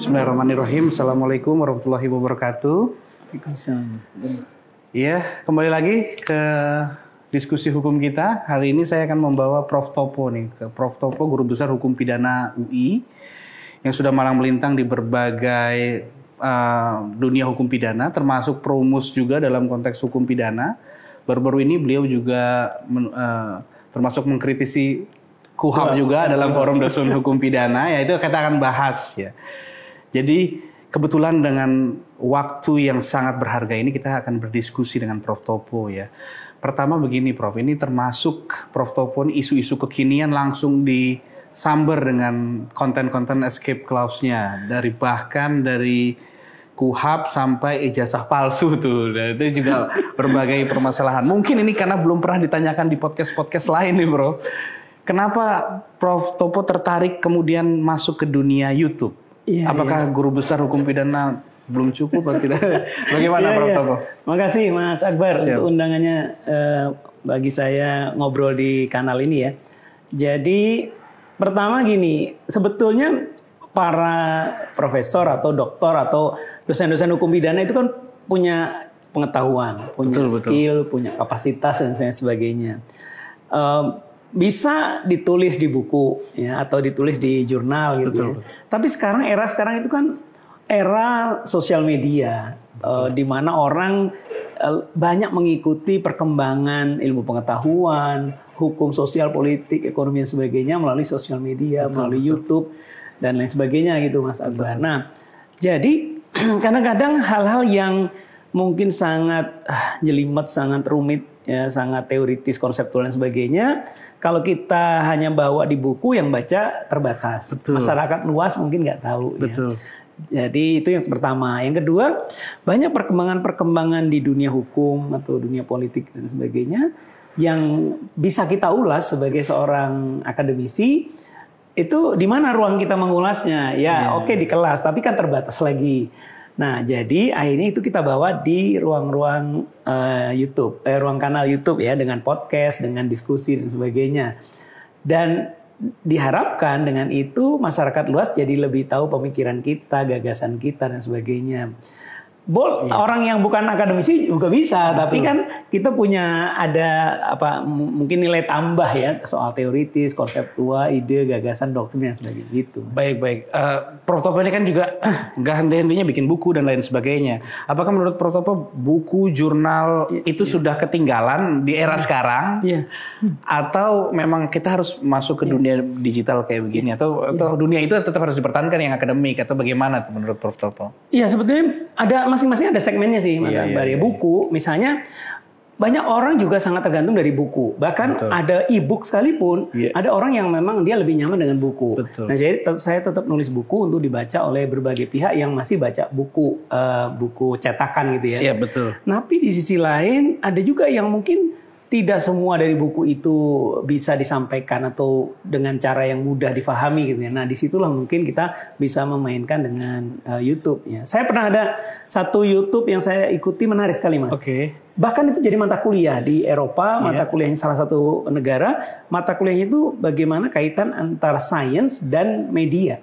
Bismillahirrahmanirrahim. Assalamualaikum warahmatullahi wabarakatuh. Waalaikumsalam. Ya, kembali lagi ke diskusi hukum kita. Hari ini saya akan membawa Prof. Topo nih. Prof. Topo, Guru Besar Hukum Pidana UI, yang sudah malang melintang di berbagai dunia hukum pidana, termasuk Promus juga dalam konteks hukum pidana. Baru-baru ini beliau juga termasuk mengkritisi KUHAP juga dalam forum dosen hukum pidana, ya itu kita akan bahas ya. Jadi kebetulan dengan waktu yang sangat berharga ini kita akan berdiskusi dengan Prof. Topo ya. Pertama begini Prof, ini termasuk Prof. Topo ini isu-isu kekinian langsung disamber dengan konten-konten escape clause-nya. Bahkan dari KUHAP sampai ijazah palsu tuh. Dan itu juga berbagai permasalahan. Mungkin ini karena belum pernah ditanyakan di podcast-podcast lain nih Bro. Kenapa Prof. Topo tertarik kemudian masuk ke dunia YouTube? Apakah guru besar hukum pidana belum cukup atau tidak? Bagaimana Prof. Topo? Makasih Mas Akbar untuk undangannya bagi saya ngobrol di kanal ini ya. Jadi pertama gini, sebetulnya para profesor atau doktor atau dosen-dosen hukum pidana itu kan punya pengetahuan, punya skill, punya kapasitas dan sebagainya. Bisa ditulis di buku ya atau ditulis di jurnal gitu. Ya. Tapi era sekarang itu kan era sosial media di mana orang banyak mengikuti perkembangan ilmu pengetahuan, hukum sosial, politik, ekonomi dan sebagainya melalui sosial media, melalui YouTube dan lain sebagainya gitu Mas Akbar. Nah, jadi kadang-kadang hal-hal yang mungkin sangat jelimet, sangat rumit, ya, sangat teoritis, konseptual dan sebagainya. Kalau kita hanya bawa di buku, yang baca terbatas. Masyarakat luas mungkin nggak tahu. Ya. Jadi itu yang pertama. Yang kedua, banyak perkembangan-perkembangan di dunia hukum atau dunia politik dan sebagainya yang bisa kita ulas sebagai seorang akademisi. Itu di mana ruang kita mengulasnya? Ya, oke, di kelas, tapi kan terbatas lagi. Nah, jadi akhirnya itu kita bawa di ruang-ruang YouTube, ruang kanal YouTube ya, dengan podcast, dengan diskusi dan sebagainya. Dan diharapkan dengan itu masyarakat luas jadi lebih tahu pemikiran kita, gagasan kita dan sebagainya. Orang yang bukan akademisi juga bisa, tapi kan kita punya ada mungkin nilai tambah ya soal teoritis, konseptual, ide, gagasan, doktrin dan sebagainya gitu. Baik. Prof. Topo ini kan juga nggak henti-hentinya bikin buku dan lain sebagainya. Apakah menurut Prof. Topo buku, jurnal itu sudah ketinggalan di era sekarang? Atau memang kita harus masuk ke dunia digital kayak begini? Atau dunia itu tetap harus dipertahankan yang akademik? Atau bagaimana tuh menurut Prof. Topo? Iya, sebetulnya ada masing-masing ada segmennya sih Mas Akbar ya. Buku misalnya banyak orang juga sangat tergantung dari buku. Bahkan ada e-book sekalipun, ada orang yang memang dia lebih nyaman dengan buku. Nah, jadi saya tetap nulis buku untuk dibaca oleh berbagai pihak yang masih baca buku cetakan gitu ya. Iya, betul. Tapi di sisi lain ada juga yang mungkin tidak semua dari buku itu bisa disampaikan atau dengan cara yang mudah difahami gitu ya. Nah, disitulah mungkin kita bisa memainkan dengan YouTube ya. Saya pernah ada satu YouTube yang saya ikuti menarik sekali Mas. Bahkan itu jadi mata kuliah di Eropa, mata kuliahnya salah satu negara. Mata kuliahnya itu bagaimana kaitan antara sains dan media.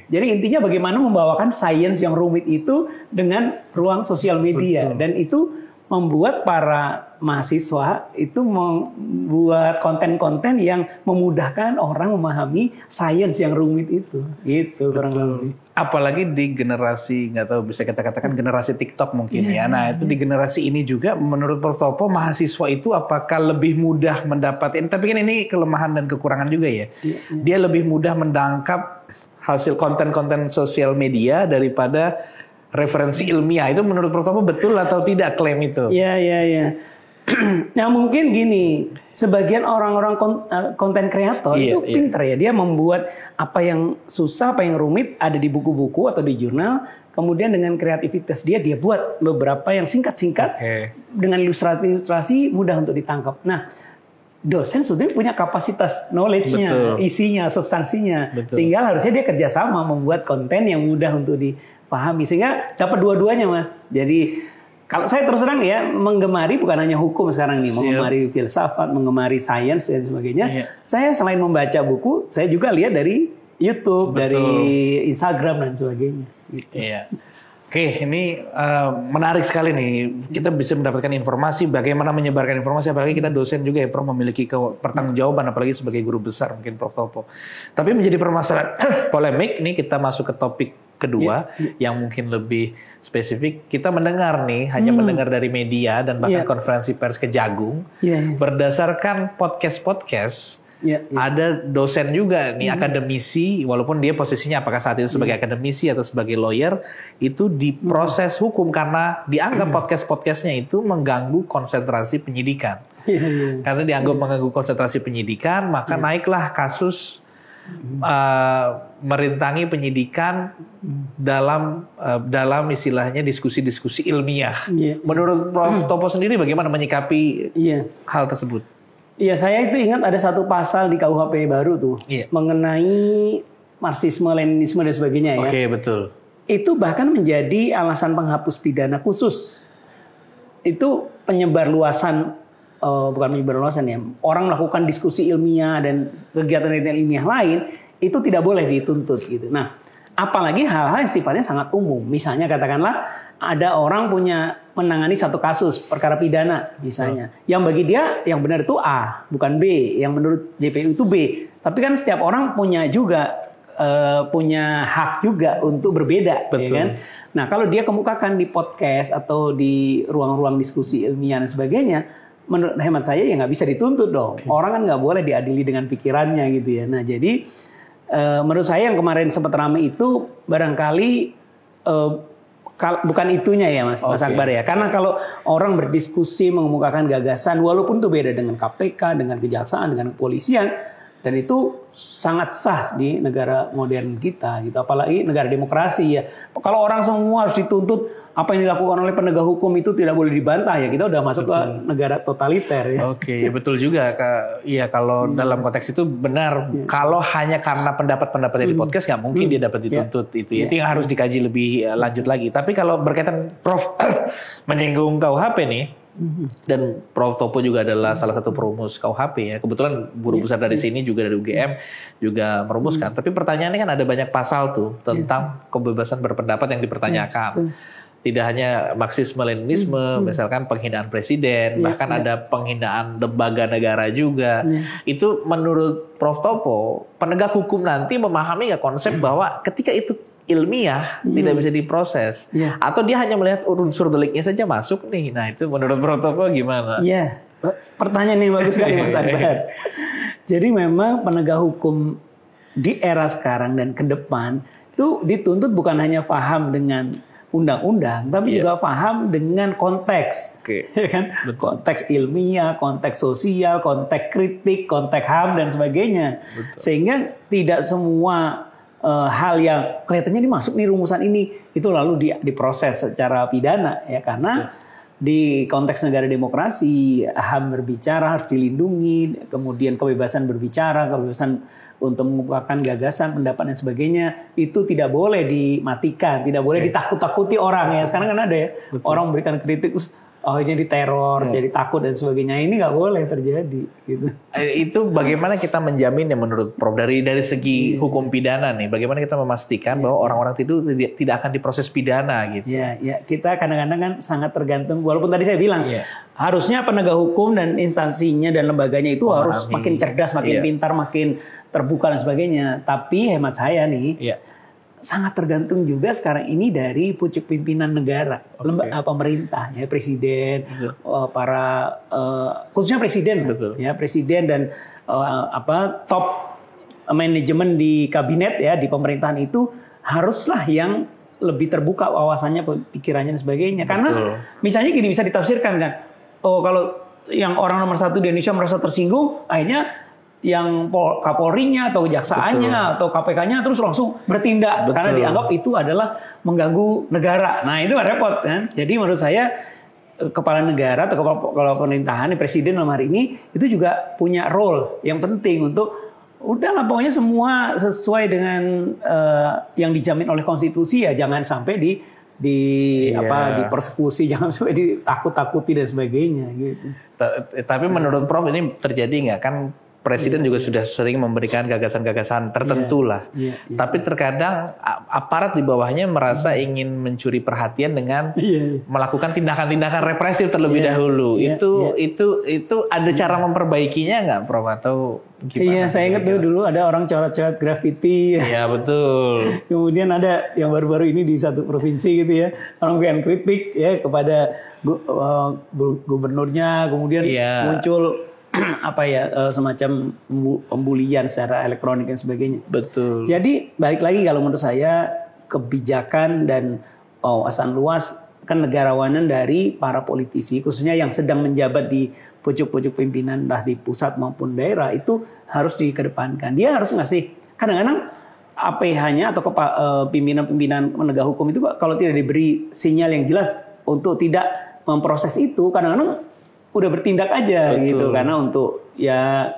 Jadi intinya bagaimana membawakan sains yang rumit itu dengan ruang sosial media. Dan itu membuat para mahasiswa itu membuat konten-konten yang memudahkan orang memahami sains yang rumit itu. Gitu kurang lebih. Apalagi di generasi, nggak tahu bisa kita katakan generasi TikTok mungkin ya. Nah itu di generasi ini juga menurut Prof. Topo mahasiswa itu apakah lebih mudah mendapatkan, tapi kan ini kelemahan dan kekurangan juga ya. Dia lebih mudah mendangkap hasil konten-konten sosial media daripada referensi ilmiah. Itu menurut Prof. Topo betul atau tidak klaim itu? Iya. Nah mungkin gini, sebagian orang-orang konten kreator itu pintar ya. Dia membuat apa yang susah, apa yang rumit ada di buku-buku atau di jurnal. Kemudian dengan kreativitas dia buat beberapa yang singkat-singkat dengan ilustrasi mudah untuk ditangkap. Nah, dosen sebetulnya punya kapasitas knowledge-nya, isinya, substansinya. Tinggal harusnya dia kerjasama membuat konten yang mudah untuk dipahami sehingga dapat dua-duanya Mas. Jadi kalau saya terus terang ya menggemari bukan hanya hukum sekarang nih, menggemari filsafat, menggemari sains dan sebagainya. Saya selain membaca buku, saya juga lihat dari YouTube, Betul. dari Instagram dan sebagainya. Gitu. Iya. Oke, ini menarik sekali nih. Kita bisa mendapatkan informasi, bagaimana menyebarkan informasi. Apalagi kita dosen juga ya, Prof, memiliki pertanggungjawaban, apalagi sebagai guru besar mungkin Prof Topo. Tapi menjadi permasalahan polemik, nih kita masuk ke topik kedua yang mungkin lebih spesifik. Kita mendengar nih, hanya mendengar dari media dan bahkan konferensi pers Kejagung, berdasarkan podcast-podcast. Ada dosen juga nih, akademisi, walaupun dia posisinya apakah saat itu sebagai akademisi atau sebagai lawyer, itu diproses hukum karena dianggap podcast-podcastnya itu mengganggu konsentrasi penyidikan. Karena dianggap mengganggu konsentrasi penyidikan, maka naiklah kasus merintangi penyidikan dalam istilahnya diskusi-diskusi ilmiah. Menurut Prof Topo sendiri bagaimana menyikapi hal tersebut? Iya, saya itu ingat ada satu pasal di KUHP baru tuh mengenai Marxisme, Leninisme dan sebagainya ya. Oke, betul. Itu bahkan menjadi alasan penghapus pidana khusus. Itu penyebar luasan, bukan penyebar luasan ya. Orang melakukan diskusi ilmiah dan kegiatan ilmiah lain itu tidak boleh dituntut gitu. Nah, apalagi hal-hal yang sifatnya sangat umum. Misalnya katakanlah ada orang punya menangani satu kasus perkara pidana misalnya. Yang bagi dia yang benar itu A, bukan B. Yang menurut JPU itu B. Tapi kan setiap orang punya juga punya hak juga untuk berbeda, ya kan? Nah, kalau dia kemukakan di podcast atau di ruang-ruang diskusi ilmiah dan sebagainya, menurut hemat saya ya nggak bisa dituntut dong. Orang kan nggak boleh diadili dengan pikirannya gitu ya. Nah, jadi menurut saya yang kemarin sempat ramai itu barangkali bukan itunya ya Mas Akbar ya. Karena kalau orang berdiskusi mengemukakan gagasan walaupun itu beda dengan KPK, dengan kejaksaan, dengan kepolisian, dan itu sangat sah di negara modern kita gitu. Apalagi negara demokrasi ya. Kalau orang semua harus dituntut, apa yang dilakukan oleh penegak hukum itu tidak boleh dibantah ya. Kita udah masuk ke negara totaliter ya. Oke, betul juga. Iya, kalau dalam konteks itu benar. Kalau hanya karena pendapat-pendapatnya di podcast nggak mungkin dia dapat dituntut itu. Itu yang harus dikaji lebih lanjut lagi. Tapi kalau berkaitan Prof menyinggung KUHP nih, dan Prof Topo juga adalah salah satu perumus KUHP ya. Kebetulan guru besar dari sini juga dari UGM juga merumuskan. Tapi pertanyaannya kan ada banyak pasal tuh tentang kebebasan berpendapat yang dipertanyakan. Tidak hanya Marxisme, Leninisme, misalkan penghinaan presiden, bahkan ada penghinaan lembaga negara juga. Itu menurut Prof Topo, penegak hukum nanti memahami nggak konsep bahwa ketika itu ilmiah tidak bisa diproses, atau dia hanya melihat unsur deliknya saja masuk nih. Nah, itu menurut Prof Topo gimana? Iya, pertanyaan ini bagus sekali Mas Akbar. Jadi memang penegak hukum di era sekarang dan ke depan itu dituntut bukan hanya paham dengan undang-undang, tapi juga paham dengan konteks, ya kan? Konteks ilmiah, konteks sosial, konteks kritik, konteks HAM dan sebagainya. Sehingga tidak semua hal yang kelihatannya dimasuk nih rumusan ini itu lalu diproses secara pidana ya, karena di konteks negara demokrasi HAM berbicara harus dilindungi, kemudian kebebasan berbicara, kebebasan untuk mengungkapkan gagasan, pendapat dan sebagainya itu tidak boleh dimatikan, tidak boleh ditakut-takuti orang ya. Sekarang kan ada ya orang memberikan kritik, jadi teror, jadi takut dan sebagainya. Ini nggak boleh terjadi. Gitu. Itu bagaimana kita menjamin ya menurut Prof dari segi hukum pidana nih? Bagaimana kita memastikan bahwa orang-orang itu tidak akan diproses pidana gitu? Ya, kita kadang-kadang kan sangat tergantung. Walaupun tadi saya bilang harusnya penegak hukum dan instansinya dan lembaganya itu harus makin cerdas, makin pintar, makin terbuka dan sebagainya. Tapi hemat saya nih. Sangat tergantung juga sekarang ini dari pucuk pimpinan negara, pemerintah, ya presiden, para khususnya presiden, ya presiden dan top manajemen di kabinet ya di pemerintahan itu haruslah yang lebih terbuka wawasannya, pikirannya dan sebagainya. Karena misalnya gini bisa ditafsirkan kan, kalau yang orang nomor 1 di Indonesia merasa tersinggung, akhirnya yang Kapolrinya atau jaksaannya atau KPK-nya terus langsung bertindak karena dianggap itu adalah mengganggu negara. Nah, itu repot kan. Jadi menurut saya kepala negara atau kepala pemerintahan, presiden dalam hari ini itu juga punya role yang penting untuk udahlah pokoknya semua sesuai dengan yang dijamin oleh konstitusi ya, jangan sampai dipersekusi, jangan sampai ditakut-takuti dan sebagainya gitu. Tapi menurut Prof ini terjadi nggak kan? Presiden juga sudah sering memberikan gagasan-gagasan tertentu lah. Tapi terkadang aparat di bawahnya merasa ingin mencuri perhatian dengan melakukan tindakan-tindakan represif terlebih dahulu. Itu ada cara memperbaikinya nggak, Prof? Atau gimana? Iya, saya ingat dulu ada orang coret-coret grafiti. Iya, betul. Kemudian ada yang baru-baru ini di satu provinsi gitu ya, orang yang kritik ya kepada gubernurnya, kemudian muncul semacam pembulian secara elektronik dan sebagainya. Betul. Jadi balik lagi kalau menurut saya kebijakan dan wawasan luas kenegarawanan dari para politisi, khususnya yang sedang menjabat di pucuk-pucuk pimpinan entah di pusat maupun daerah, itu harus dikedepankan. Dia harus ngasih, kadang-kadang APH-nya atau pimpinan-pimpinan penegak hukum itu kalau tidak diberi sinyal yang jelas untuk tidak memproses itu, kadang-kadang udah bertindak aja. Betul. Gitu, karena untuk ya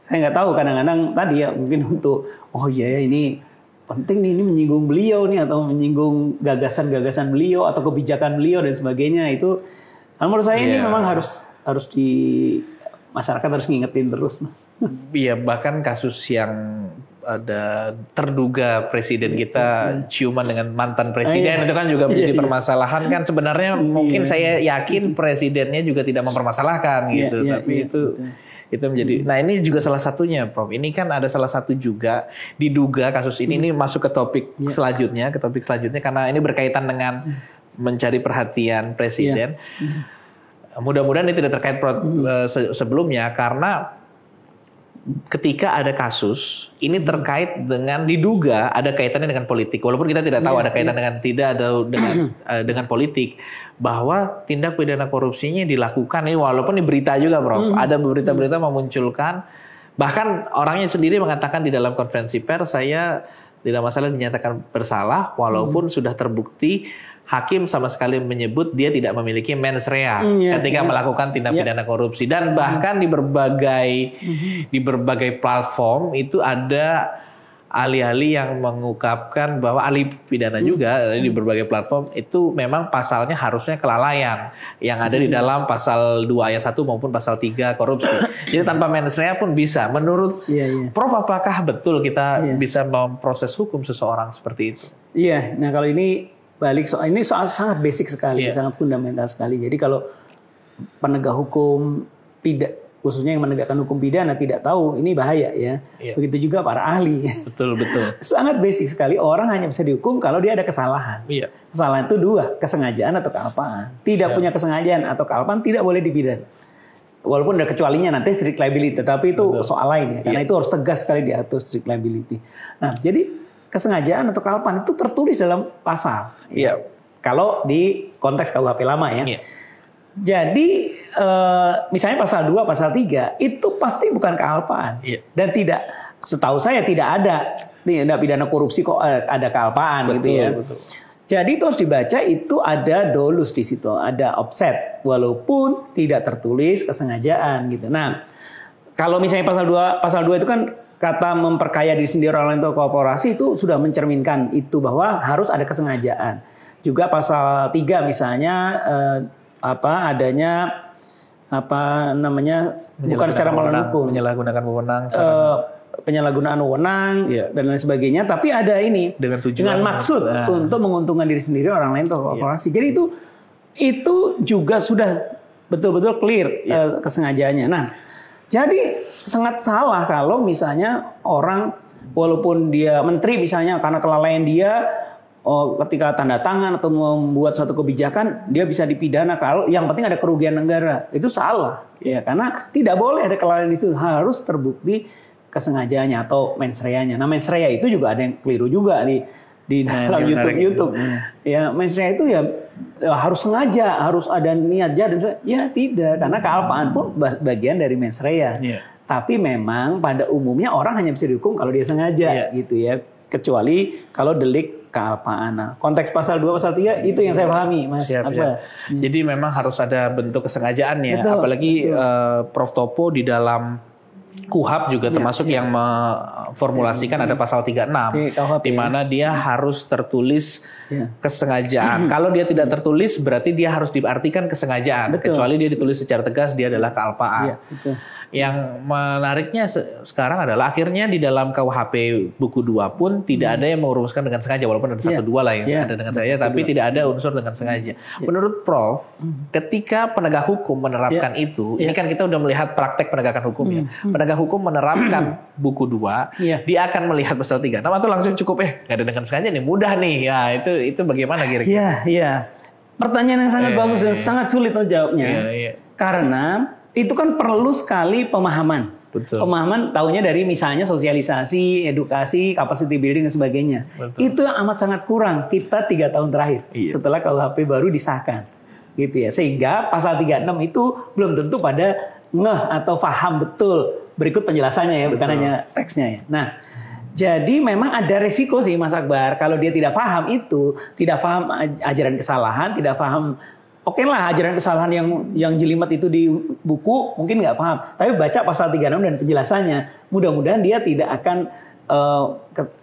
saya nggak tahu, kadang-kadang tadi ya mungkin untuk ini penting nih, ini menyinggung beliau nih atau menyinggung gagasan-gagasan beliau atau kebijakan beliau dan sebagainya. Itu menurut saya ini memang harus di masyarakat harus ngingetin terus. Iya, bahkan kasus yang ada terduga presiden kita ciuman dengan mantan presiden itu kan juga menjadi permasalahan kan sebenarnya. Mungkin saya yakin presidennya juga tidak mempermasalahkan gitu, tapi itu menjadi. Nah, ini juga salah satunya, Prof. Ini kan ada salah satu juga diduga kasus ini masuk ke topik selanjutnya, karena ini berkaitan dengan mencari perhatian presiden. Mudah-mudahan ini tidak terkait sebelumnya, karena ketika ada kasus ini terkait dengan diduga ada kaitannya dengan politik, walaupun kita tidak tahu ada kaitan dengan politik, bahwa tindak pidana korupsinya dilakukan ini, walaupun di berita juga, Prof. Ada berita-berita memunculkan, bahkan orangnya sendiri mengatakan di dalam konferensi pers, saya tidak masalah dinyatakan bersalah walaupun sudah terbukti hakim sama sekali menyebut dia tidak memiliki mens rea ketika melakukan tindak pidana korupsi. Dan bahkan di berbagai platform itu ada ahli-ahli yang mengungkapkan bahwa ahli pidana juga di berbagai platform itu memang pasalnya harusnya kelalaian yang ada di dalam pasal 2 ayat 1 maupun pasal 3 korupsi. Jadi tanpa mens rea pun bisa. Menurut Prof, apakah betul kita bisa memproses hukum seseorang seperti itu? Iya, nah kalau ini soal sangat basic sekali, sangat fundamental sekali. Jadi kalau penegak hukum khususnya yang menegakkan hukum pidana tidak tahu, ini bahaya ya. Begitu juga para ahli. Betul. Sangat basic sekali, orang hanya bisa dihukum kalau dia ada kesalahan. Kesalahan itu 2, kesengajaan atau kealpaan. Tidak punya kesengajaan atau kealpaan tidak boleh dipidana. Walaupun ada kecualinya nanti strict liability, tapi itu soal lain ya. Karena itu harus tegas sekali diatur strict liability. Nah, jadi kesengajaan atau kealpaan itu tertulis dalam pasal. Kalau di konteks KUHP lama ya. Jadi misalnya pasal 2, pasal 3 itu pasti bukan kealpaan. Dan tidak, setahu saya tidak ada tindak pidana korupsi kok ada kealpaan gitu ya. Betul. Jadi itu harus dibaca, itu ada dolus di situ, ada offset walaupun tidak tertulis kesengajaan gitu. Nah, kalau misalnya pasal 2 itu kan kata memperkaya diri sendiri, orang lain atau korporasi, itu sudah mencerminkan itu bahwa harus ada kesengajaan. Juga pasal 3 misalnya adanya bukan secara melawan hukum, penyalahgunaan wewenang dan lain sebagainya, tapi ada ini dengan maksud untuk menguntungkan diri sendiri, orang lain atau korporasi. Jadi itu juga sudah betul-betul clear kesengajaannya. Nah, jadi sangat salah kalau misalnya orang, walaupun dia menteri misalnya, karena kelalaian dia ketika tanda tangan atau membuat suatu kebijakan, dia bisa dipidana kalau yang penting ada kerugian negara. Itu salah ya, karena tidak boleh ada kelalaian itu, harus terbukti kesengajaannya atau mens rea-nya. Nah, mens rea itu juga ada yang keliru juga di dalam YouTube. Ya, mens rea itu ya harus sengaja, harus ada niat jahat. Ya tidak, karena kealpaan pun bagian dari mens rea. Tapi memang pada umumnya orang hanya bisa dihukum kalau dia sengaja gitu ya. Kecuali kalau delik kealpaan. Nah, konteks pasal 2, pasal 3 itu yang saya pahami, Mas. Jadi memang harus ada bentuk kesengajaan ya. Apalagi Prof Topo di dalam KUHP juga termasuk yang memformulasikan ada pasal 36 di mana dia harus tertulis kesengajaan. Kalau dia tidak tertulis berarti dia harus diartikan kesengajaan. Kecuali dia ditulis secara tegas dia adalah kealpaan. Yang menariknya sekarang adalah akhirnya di dalam KUHP buku 2 pun tidak ada yang merumuskan dengan sengaja, walaupun ada 1-2 lah yang ada dengan sengaja, tapi tidak ada unsur dengan sengaja. Menurut Prof, ketika penegak hukum menerapkan itu, ini kan kita udah melihat praktek penegakan hukum ya. Penegak hukum menerapkan buku 2, dia akan melihat pasal 36 atau langsung cukup nggak ada dengan sengaja nih, mudah nih. Ya, itu bagaimana kira-kira? Iya. Pertanyaan yang sangat bagus dan sangat sulit menjawabnya. Karena itu kan perlu sekali pemahaman. Betul. Pemahaman tahunya dari misalnya sosialisasi, edukasi, capacity building dan sebagainya. Betul. Itu amat sangat kurang kita 3 tahun terakhir setelah KUHP baru disahkan. Gitu ya. Sehingga pasal 36 itu belum tentu pada ngeh atau paham betul. Berikut penjelasannya ya, bukan hanya teksnya ya. Nah, jadi memang ada resiko sih Mas Akbar kalau dia tidak paham itu, tidak paham ajaran kesalahan, tidak paham. Oke lah, ajaran kesalahan yang jelimet itu di buku mungkin nggak paham. Tapi baca pasal 36 dan penjelasannya, mudah-mudahan dia tidak akan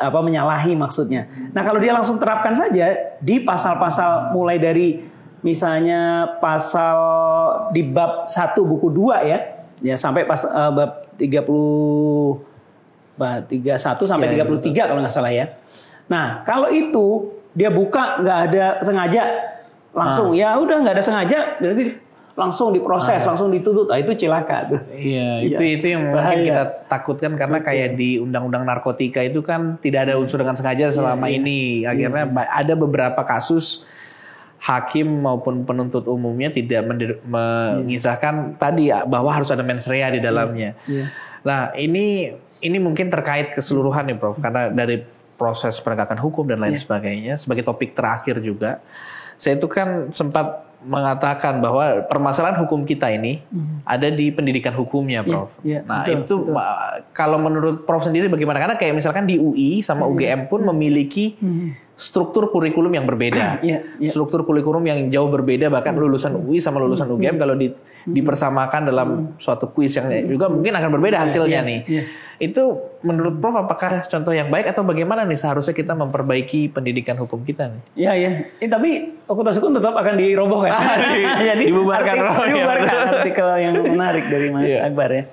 menyalahi maksudnya. Nah kalau dia langsung terapkan saja di pasal-pasal mulai dari misalnya pasal di bab 1 buku 2 ya sampai bab 31 sampai 33 kalau nggak salah ya. Nah kalau itu dia buka nggak ada sengaja, langsung ya udah nggak ada sengaja, berarti langsung diproses, langsung dituntut. Nah, itu cilaka tuh. Iya, itu yang mungkin kita takutkan karena kayak di undang-undang narkotika itu kan tidak ada unsur dengan sengaja selama ini. Akhirnya ada beberapa kasus hakim maupun penuntut umumnya tidak mengisahkan tadi bahwa harus ada mens rea di dalamnya. Nah, ini mungkin terkait keseluruhan nih Prof, karena dari proses penegakan hukum dan lain sebagainya sebagai topik terakhir juga. Saya itu kan sempat mengatakan bahwa permasalahan hukum kita ini ada di pendidikan hukumnya, Prof. Nah, betul. Kalau menurut Prof sendiri bagaimana? Karena kayak misalkan di UI sama UGM pun memiliki struktur kurikulum yang berbeda. Struktur kurikulum yang jauh berbeda, bahkan lulusan UI sama lulusan UGM kalau dipersamakan dalam suatu kuis yang juga mungkin akan berbeda hasilnya nih. Itu menurut Prof apakah contoh yang baik atau bagaimana nih seharusnya kita memperbaiki pendidikan hukum kita nih? Tapi Fakultas Hukum tetap akan dirobohkan. Jadi dibubarkan artikel yang menarik dari Mas Akbar ya.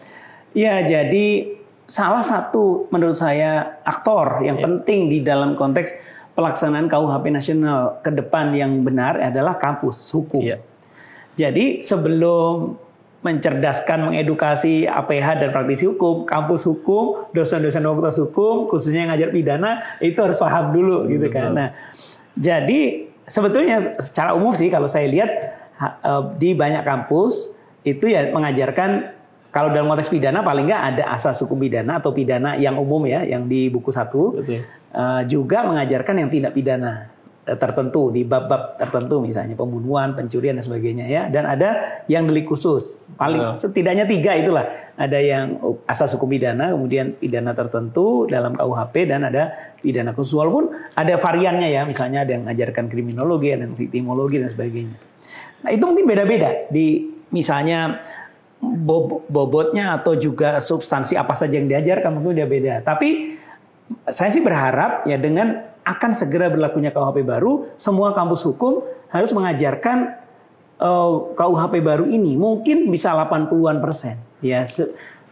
Ya, jadi salah satu menurut saya aktor yang penting di dalam konteks pelaksanaan KUHP nasional ke depan yang benar adalah kampus hukum. Jadi sebelum mencerdaskan, mengedukasi APH dan praktisi hukum, kampus hukum, dosen-dosen fakultas hukum, khususnya yang ngajar pidana, itu harus paham dulu gitu kan. Nah, jadi sebetulnya secara umum sih kalau saya lihat di banyak kampus itu ya mengajarkan, kalau dalam konteks pidana paling nggak ada asas hukum pidana atau pidana yang umum ya, yang di buku 1. Juga mengajarkan yang tindak pidana tertentu di bab-bab tertentu, misalnya pembunuhan, pencurian dan sebagainya ya. Dan ada yang delik khusus, paling setidaknya 3 itulah. Ada yang asas hukum pidana, kemudian pidana tertentu dalam KUHP, dan ada pidana khusus. Walaupun ada variannya ya, misalnya ada yang mengajarkan kriminologi, ada yang viktimologi dan sebagainya. Nah itu mungkin beda-beda di misalnya bobotnya atau juga substansi apa saja yang diajarkan mungkin udah beda. Tapi saya sih berharap ya dengan akan segera berlakunya KUHP baru, semua kampus hukum harus mengajarkan KUHP baru ini. Mungkin bisa 80-an%. Ya,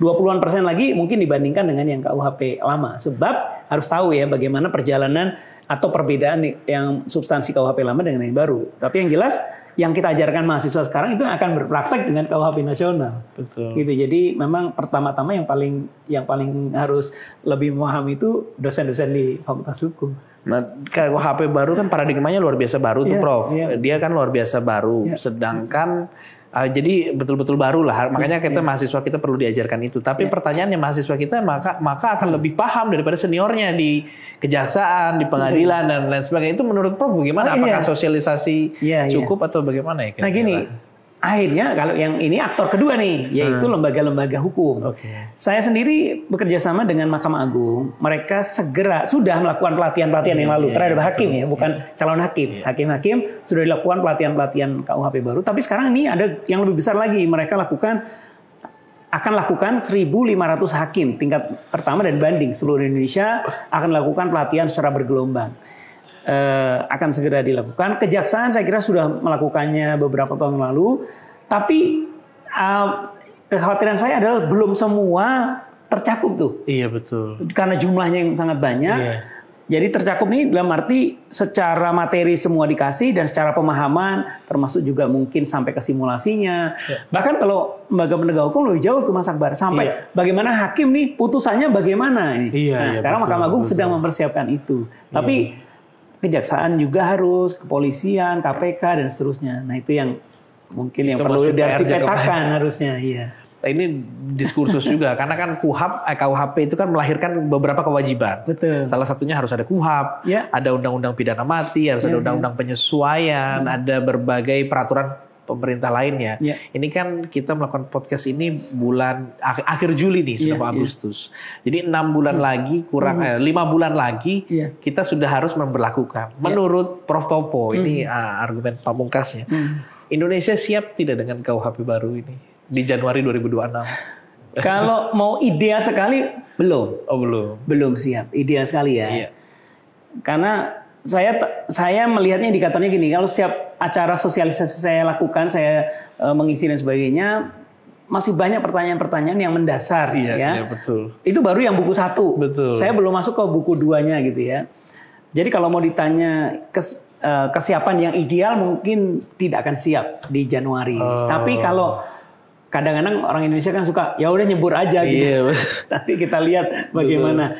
20-an% lagi mungkin dibandingkan dengan yang KUHP lama. Sebab harus tahu ya bagaimana perjalanan atau perbedaan yang substansi KUHP lama dengan yang baru. Tapi yang jelas yang kita ajarkan mahasiswa sekarang itu akan berpraktek dengan KUHP nasional. Betul. Gitu. Jadi memang pertama-tama yang paling harus lebih memahami itu dosen-dosen di Fakultas Hukum. Nah, KUHP baru kan paradigmanya luar biasa baru tuh, Prof. Dia kan luar biasa baru. Sedangkan jadi betul-betul baru lah. Makanya kita mahasiswa kita perlu diajarkan itu. Tapi pertanyaannya mahasiswa kita maka akan lebih paham daripada seniornya di kejaksaan, di pengadilan dan lain sebagainya. Itu menurut Prof bagaimana? Apakah sosialisasi cukup atau bagaimana ya? Nah gini, akhirnya kalau yang ini aktor kedua nih, yaitu lembaga-lembaga hukum. Saya sendiri bekerja sama dengan Mahkamah Agung. Mereka sudah melakukan pelatihan-pelatihan yang lalu terhadap hakim ya, bukan calon hakim. Hakim-hakim sudah dilakukan pelatihan-pelatihan KUHP baru. Tapi sekarang ini ada yang lebih besar lagi. Mereka akan lakukan 1.500 hakim tingkat pertama dan banding seluruh Indonesia akan lakukan pelatihan secara bergelombang. Akan segera dilakukan. Kejaksaan saya kira sudah melakukannya beberapa tahun lalu, tapi kekhawatiran saya adalah belum semua tercakup tuh. Iya betul. Karena jumlahnya yang sangat banyak. Iya. Jadi tercakup nih dalam arti secara materi semua dikasih dan secara pemahaman termasuk juga mungkin sampai ke simulasinya. Iya. Bahkan kalau lembaga penegak hukum lebih jauh tuh Mas Akbar sampai Iya. bagaimana hakim nih putusannya bagaimana ini. Iya, Sekarang betul, Mahkamah Agung betul. sedang mempersiapkan itu. Tapi kejaksaan juga harus, kepolisian, KPK dan seterusnya. Nah itu yang mungkin yang Itu perlu masih PR dipetakan harusnya. Iya. Ini diskursus juga karena kan KUHP itu kan melahirkan beberapa kewajiban. Betul. Salah satunya harus ada KUHP, Ya. ada undang-undang pidana mati, harus ada undang-undang penyesuaian, ada berbagai peraturan pemerintah lainnya. Ya. Ini kan kita melakukan podcast ini bulan akhir Juli nih, sudah mau Agustus. Jadi 6 bulan lagi kurang 5 bulan lagi Ya. kita sudah harus memberlakukan. Menurut Prof Topo, ini argumen pamungkasnya. Indonesia siap tidak dengan KUHP baru ini di Januari 2026? Kalau mau ideal sekali belum. Oh belum. Belum siap, ideal sekali ya. Iya. Karena saya melihatnya indikatornya gini, kalau setiap acara sosialisasi saya lakukan, saya mengisi dan sebagainya, masih banyak pertanyaan-pertanyaan yang mendasar Iya, ya. iya betul. Itu baru yang buku 1. Betul. Saya belum masuk ke buku 2-nya gitu ya. Jadi kalau mau ditanya kesiapan yang ideal mungkin tidak akan siap di Januari. Tapi kalau kadang-kadang orang Indonesia kan suka ya udah nyebur aja gitu. Iya. Tapi kita lihat bagaimana.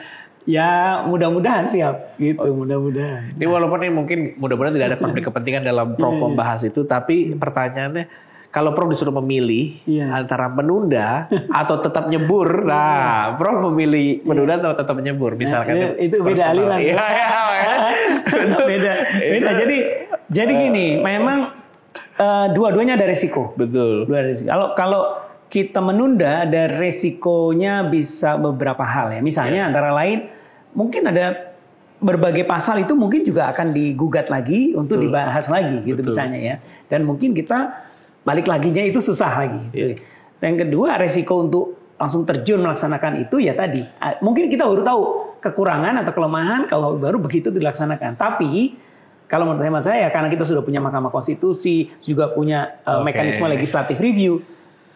Ya mudah-mudahan siap gitu, mudah-mudahan. Ini walaupun ini mungkin mudah-mudahan tidak ada konflik kepentingan dalam Prof membahas itu, tapi pertanyaannya kalau Prof disuruh memilih antara menunda atau tetap nyebur, nah Prof memilih menunda atau tetap nyebur, misalkan itu beda aliran. Iya, beda. Jadi gini, memang dua-duanya ada resiko. Betul. Kalau kita menunda, ada resikonya bisa beberapa hal ya. Misalnya antara lain mungkin ada berbagai pasal itu mungkin juga akan digugat lagi untuk dibahas lagi gitu misalnya ya. Dan mungkin kita balik laginya itu susah lagi. Gitu. Dan kedua resiko untuk langsung terjun melaksanakan itu ya tadi. Mungkin kita baru tahu kekurangan atau kelemahan kalau baru begitu dilaksanakan. Tapi kalau menurut hemat saya karena kita sudah punya Mahkamah Konstitusi, juga punya mekanisme legislative review,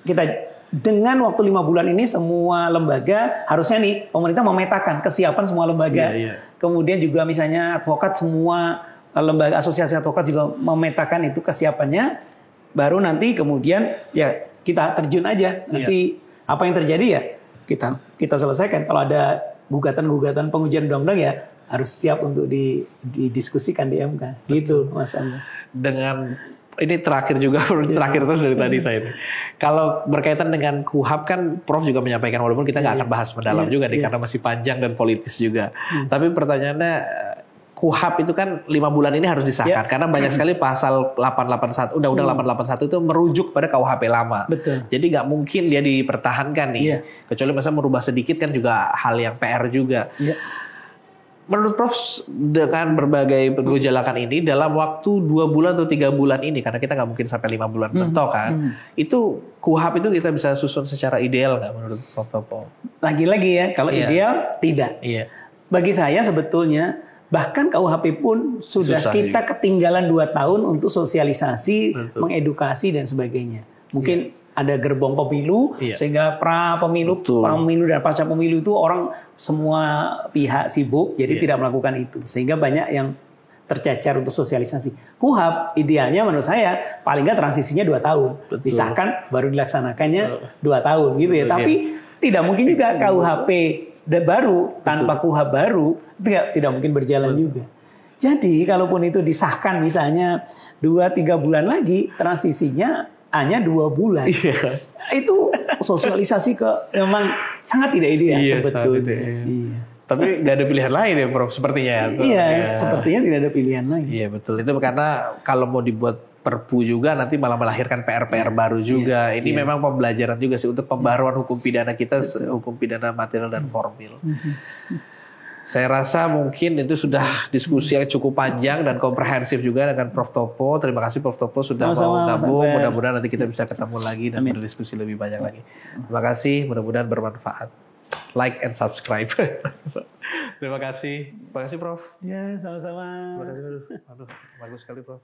kita dengan waktu 5 bulan ini semua lembaga harusnya nih pemerintah memetakan kesiapan semua lembaga. Kemudian juga misalnya advokat semua lembaga asosiasi advokat juga memetakan itu kesiapannya. Baru nanti kemudian ya kita terjun aja. Nanti apa yang terjadi ya kita selesaikan. Kalau ada gugatan-gugatan pengujian undang-undang ya harus siap untuk didiskusikan di MK. Gitu Mas Anda. Dengan ini terakhir juga, terakhir terus dari tadi saya ini. Kalau berkaitan dengan KUHP kan Prof juga menyampaikan walaupun kita nggak akan bahas mendalam juga nih karena masih panjang dan politis juga. Tapi pertanyaannya KUHP itu kan 5 bulan ini harus disahkan karena banyak sekali pasal 881 Undang-Undang 881 itu merujuk pada KUHP lama. Betul. Jadi nggak mungkin dia dipertahankan nih. Kecuali masa merubah sedikit kan juga hal yang PR juga. Menurut Prof dengan berbagai gejolakan ini dalam waktu 2 bulan atau 3 bulan ini karena kita nggak mungkin sampai 5 bulan mentok kan, itu KUHP itu kita bisa susun secara ideal nggak menurut Prof Topo? Lagi-lagi ya kalau ideal tidak. Bagi saya sebetulnya bahkan KUHP pun sudah kita ketinggalan 2 tahun untuk sosialisasi, mengedukasi dan sebagainya. Mungkin ada gerbong pemilu sehingga pemilu dan pasca pemilu itu orang semua pihak sibuk jadi tidak melakukan itu sehingga banyak yang tercecer untuk sosialisasi. KUHP idealnya menurut saya paling nggak transisinya 2 tahun. Disahkan baru dilaksanakannya 2 tahun gitu ya. Tapi tidak mungkin juga KUHP baru tanpa KUHP baru tidak mungkin berjalan juga. Jadi kalaupun itu disahkan misalnya 2-3 bulan lagi transisinya hanya 2 bulan. Itu sosialisasi memang sangat tidak ideal sebetulnya. Tapi nggak ada pilihan lain ya Prof sepertinya. Sepertinya tidak ada pilihan lain. Iya betul, itu karena kalau mau dibuat perpu juga nanti malah melahirkan PR-PR baru juga. Ini memang pembelajaran juga sih untuk pembaruan hukum pidana kita, hukum pidana material dan formil. Saya rasa mungkin itu sudah diskusi yang cukup panjang dan komprehensif juga dengan Prof Topo. Terima kasih Prof Topo sudah mau gabung. Mudah-mudahan nanti kita bisa ketemu lagi dan berdiskusi lebih banyak lagi. Terima kasih, mudah-mudahan bermanfaat. Like and subscribe. Terima kasih. Terima kasih Prof. Ya, sama-sama. Terima kasih. Aduh, bagus sekali Prof.